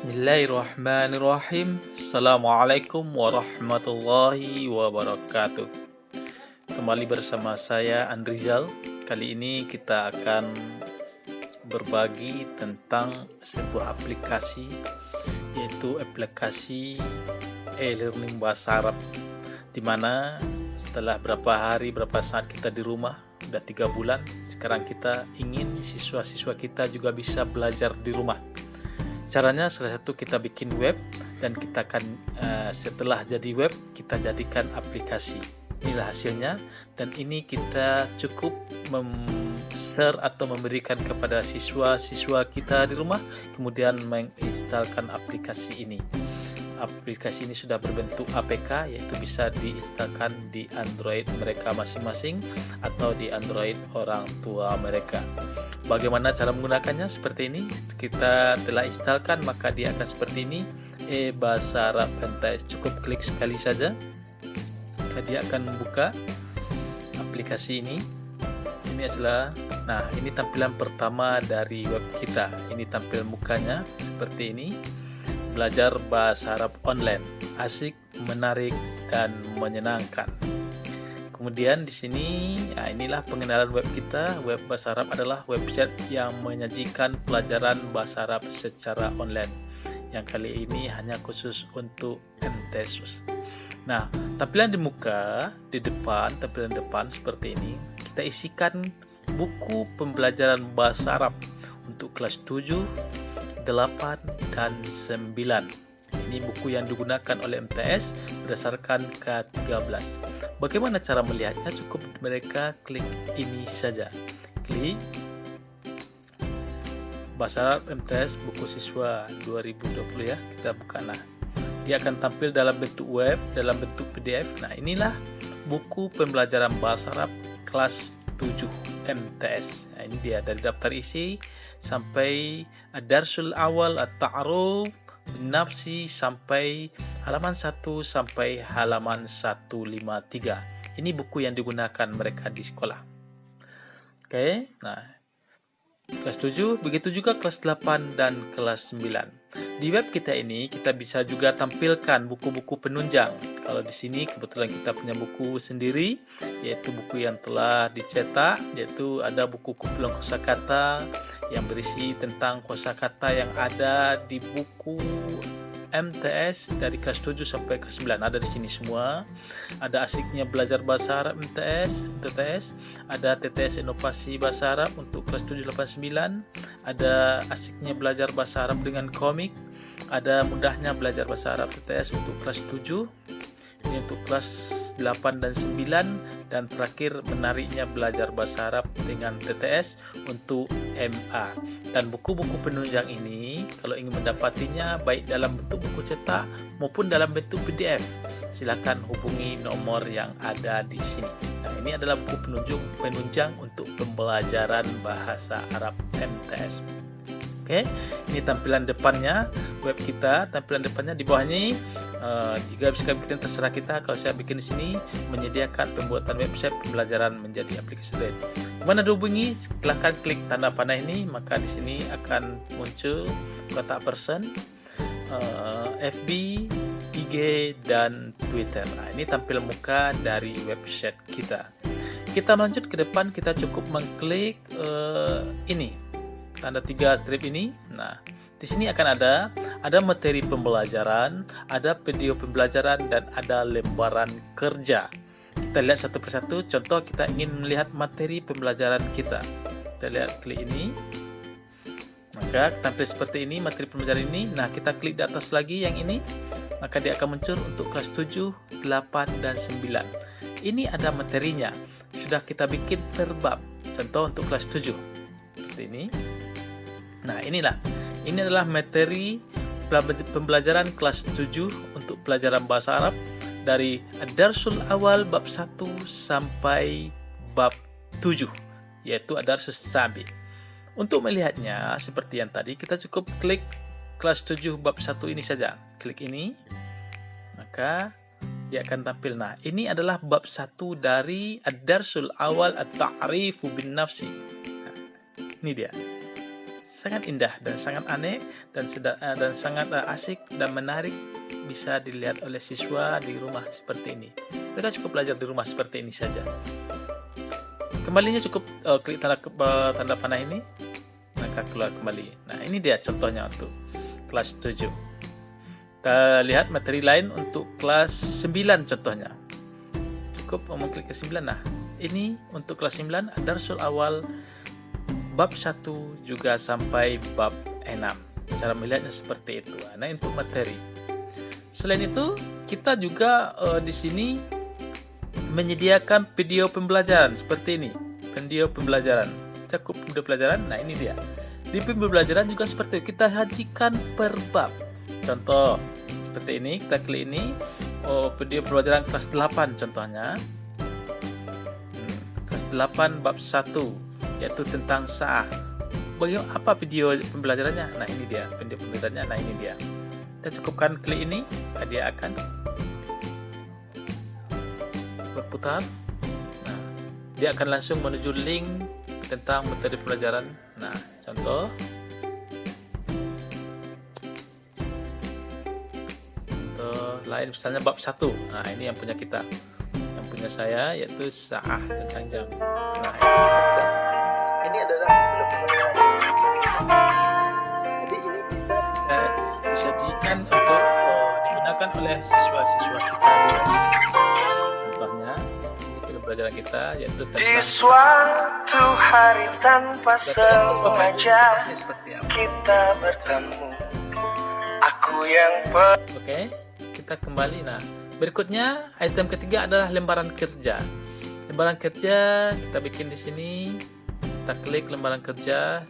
Bismillahirrahmanirrahim. Assalamualaikum warahmatullahi wabarakatuh. Kembali bersama saya Andrizal. Kali ini kita akan berbagi tentang sebuah aplikasi, yaitu aplikasi e-learning bahasa Arab, dimana setelah berapa hari, berapa saat kita di rumah, udah 3 bulan, sekarang kita ingin siswa-siswa kita juga bisa belajar di rumah. Caranya salah satu kita bikin web, dan kita akan setelah jadi web kita jadikan aplikasi. Inilah hasilnya, dan ini kita cukup share atau memberikan kepada siswa-siswa kita di rumah, kemudian menginstalkan aplikasi ini. Aplikasi ini sudah berbentuk APK, yaitu bisa diinstalkan di Android mereka masing-masing atau di Android orang tua mereka. Bagaimana cara menggunakannya? Seperti ini. Kita telah instalkan, maka dia akan seperti ini. Bahasa Arab MTS. Cukup klik sekali saja, maka dia akan membuka aplikasi ini. Ini adalah, nah ini tampilan pertama dari web kita. Ini tampil mukanya seperti ini. Belajar bahasa Arab online, asik, menarik, dan menyenangkan. Kemudian di sini, inilah pengenalan web kita. Web bahasa Arab adalah website yang menyajikan pelajaran bahasa Arab secara online. Yang kali ini hanya khusus untuk MTS. Nah, tampilan di muka, tampilan depan seperti ini. Kita isikan buku pembelajaran bahasa Arab untuk kelas 7, 8, dan 9. Ini buku yang digunakan oleh MTS berdasarkan K13. Bagaimana cara melihatnya? Cukup mereka klik ini saja. Klik Bahasa Arab MTS buku siswa 2020 ya. Kita buka. Nah, dia akan tampil dalam bentuk web, dalam bentuk PDF. Nah, inilah buku pembelajaran bahasa Arab kelas 7 MTS. Nah, ini dia dari daftar isi sampai Ad-Darsul Awal At-Ta'aruf Bin-Nafsi sampai halaman 1 sampai halaman 153. Ini buku yang digunakan mereka di sekolah. Oke, nah kelas 7, begitu juga kelas 8 dan kelas 9. Di web kita ini kita bisa juga tampilkan buku-buku penunjang. Kalau di sini kebetulan kita punya buku sendiri, yaitu buku yang telah dicetak, yaitu ada buku kumpulan kosakata yang berisi tentang kosakata yang ada di buku MTS dari kelas 7 sampai kelas 9. Ada di sini semua. Ada asiknya belajar bahasa Arab MTS, TTS, ada TTS inovasi bahasa Arab untuk kelas 7, 8, 9. Ada asiknya belajar bahasa Arab dengan komik. Ada mudahnya belajar bahasa Arab TTS untuk kelas 7. Ini untuk kelas 8 dan 9, dan terakhir menariknya belajar bahasa Arab dengan TTS untuk MA. Dan buku-buku penunjang ini kalau ingin mendapatinya baik dalam bentuk buku cetak maupun dalam bentuk PDF, silakan hubungi nomor yang ada di sini. Nah, ini adalah buku penunjang untuk pembelajaran bahasa Arab MTS. Oke, ini tampilan depannya web kita. Tampilan depannya di bawah ini, jika bisa bikin terserah kita. Kalau saya bikin di sini menyediakan pembuatan website pembelajaran menjadi aplikasi lain. Mana dihubungi? Silakan klik tanda panah ini, maka di sini akan muncul kontak person, FB, IG, dan Twitter. Nah, ini tampil muka dari website kita. Kita lanjut ke depan, kita cukup mengklik ini. Tanda 3 strip ini. Nah, di sini akan ada materi pembelajaran, ada video pembelajaran, dan ada lembaran kerja. Kita lihat satu persatu. Contoh, kita ingin melihat materi pembelajaran kita. Kita lihat, klik ini. Maka tampil seperti ini materi pembelajaran ini. Nah, kita klik di atas lagi yang ini. Maka dia akan muncul untuk kelas 7, 8, dan 9. Ini ada materinya. Sudah kita bikin per bab. Contoh untuk kelas 7. Seperti ini. Nah, ini adalah materi pembelajaran kelas 7 untuk pelajaran bahasa Arab dari Ad-Darsul Awal bab 1 sampai bab 7, yaitu Ad-Darsus Sabi. Untuk melihatnya seperti yang tadi, kita cukup klik kelas 7 bab 1 ini saja. Klik ini, maka dia akan tampil. Nah, ini adalah bab 1 dari Ad-Darsul Awal At-Ta'arifu Bin-Nafsi. Nah, ini dia. sangat indah dan sangat aneh dan sangat asik dan menarik, bisa dilihat oleh siswa di rumah seperti ini. Mereka cukup belajar di rumah seperti ini saja. Kembalinya cukup klik tanda panah ini, maka keluar kembali. Nah, ini dia contohnya untuk kelas 7. Kita lihat materi lain untuk kelas 9 contohnya. Cukup mengklik ke 9. Nah, ini untuk kelas 9 Ad-Darsul Awal bab 1 juga sampai bab 6. Cara melihatnya seperti itu. Nah, untuk materi. Selain itu, kita juga di sini menyediakan video pembelajaran seperti ini. Video pembelajaran. Cukup video pembelajaran. Nah, ini dia. Di video pembelajaran juga seperti itu. Kita sajikan per bab. Contoh seperti ini, kita klik ini, video pembelajaran kelas 8 contohnya. Kelas 8 bab 1, yaitu tentang sa'ah. Bagaimana apa video pembelajarannya? Nah, ini dia video pembelajarannya. Nah, ini dia. Kita cukupkan klik ini, dia akan berputar. Nah, dia akan langsung menuju link tentang materi pelajaran. Nah, contoh lain misalnya bab 1. Nah, ini yang punya kita, yang punya saya, yaitu sa'ah tentang jam. Nah, ini adalah jadi ini bisa disajikan untuk digunakan oleh siswa-siswa kita. Contohnya ini pelajaran kita, yaitu tentang di suatu hari tanpa sengaja kita bertemu. Aku yang Oke. Kita kembali. Nah, berikutnya item ketiga adalah lembaran kerja. Lembaran kerja kita bikin di sini. Kita klik lembaran kerja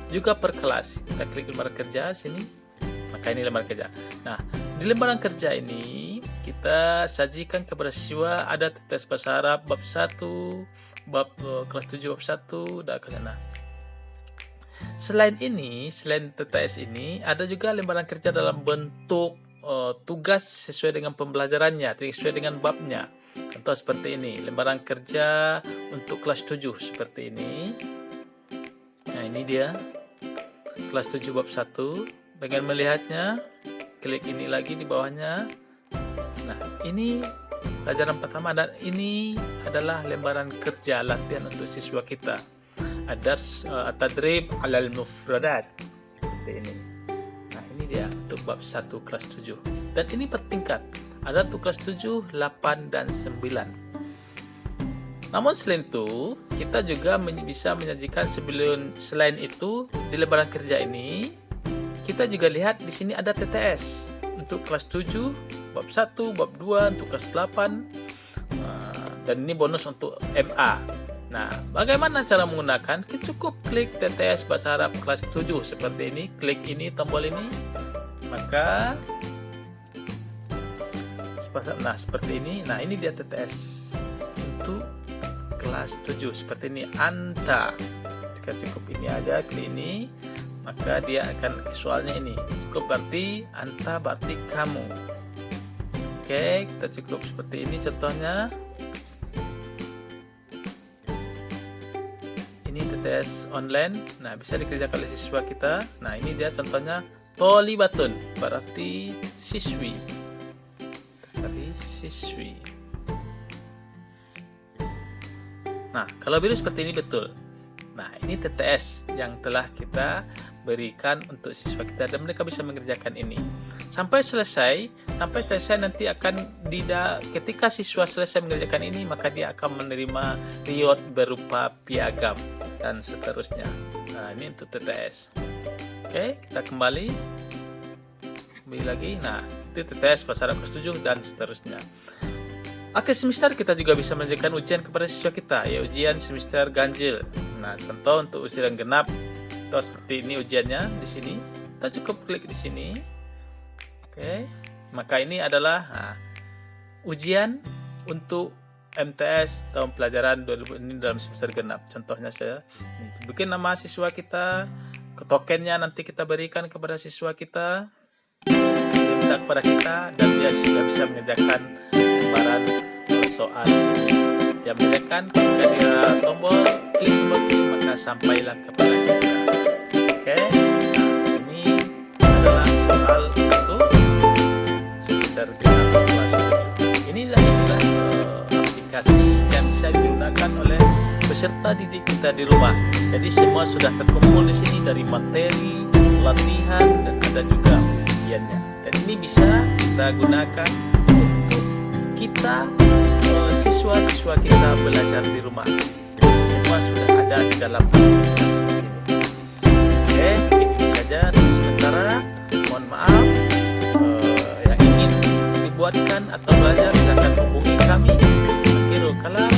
juga per kelas. Kita klik lembaran kerja sini. Maka ini lembaran kerja. Nah, di lembaran kerja ini kita sajikan kepada siswa ada tes bahasa Arab bab 1, bab kelas 7 bab 1 dan ke sana. Selain ini, selain TTS ini, ada juga lembaran kerja dalam bentuk tugas sesuai dengan pembelajarannya, sesuai dengan babnya. Contoh seperti ini, lembaran kerja untuk kelas 7 seperti ini. Nah, ini dia kelas 7 bab 1. Pengen melihatnya, klik ini lagi di bawahnya. Nah, ini pelajaran pertama dan ini adalah lembaran kerja latihan untuk siswa kita. Ad-Dars At-Tadrib 'alal Mufradat. Seperti ini. Ini dia untuk bab 1 kelas 7. Dan ini bertingkat. Ada untuk kelas 7, 8, dan 9. Namun selain itu, kita juga bisa menyajikan selain itu di lembaran kerja ini, kita juga lihat di sini ada TTS untuk kelas 7, bab 1, bab 2 untuk kelas 8. Dan ini bonus untuk MA. Nah, bagaimana cara menggunakan? Kita cukup klik TTS Bahasa Arab kelas 7 seperti ini. Klik ini, tombol ini. Maka seperti ini. Nah, ini dia TTS untuk kelas 7 seperti ini. Anta. Jika cukup ini aja, klik ini, maka dia akan visualnya ini. Cukup berarti anta berarti kamu. Oke, kita cukup seperti ini contohnya. Tes online. Nah, bisa dikerjakan oleh siswa kita. Nah, ini dia contohnya Tholibatun, berarti siswi. Berarti siswi. Nah, kalau biru seperti ini betul. Nah, ini TTS yang telah kita berikan untuk siswa kita dan mereka bisa mengerjakan ini. Sampai selesai nanti akan ketika siswa selesai mengerjakan ini, maka dia akan menerima reward berupa piagam dan seterusnya. Nah, ini untuk TTS. Oke, kita kembali lagi. Nah, itu TTS Bahasa Arab kelas 7 dan seterusnya. Akhir semester kita juga bisa mengerjakan ujian kepada siswa kita, ya ujian semester ganjil. Nah, contoh untuk ujian genap, atau seperti ini ujiannya di sini. Kita cukup klik di sini. Oke, maka ini adalah ujian untuk MTS tahun pelajaran 2000 ini dalam semester genap. Contohnya saya bikin nama siswa kita, tokennya nanti kita berikan kepada siswa kita, minta kepada kita, dan dia sudah bisa mengerjakan lembaran soal ini. Dia mengerjakan, ketika dia klik tombol klik, maka sampailah kepada kita. Oke, ini adalah soal untuk sertifikat kelas 7. Inilah aplikasi yang bisa digunakan oleh peserta didik kita di rumah. Jadi semua sudah terkumpul di sini dari materi, latihan, dan ada juga ujiannya. Dan ini bisa kita gunakan untuk kita siswa-siswa kita belajar di rumah. Semua sudah ada di dalam aplikasi ini. Oke, ini saja untuk sementara. Mohon maaf. Yang ingin dibuatkan atau belajar silakan hubungi kami. Akhirul kalam.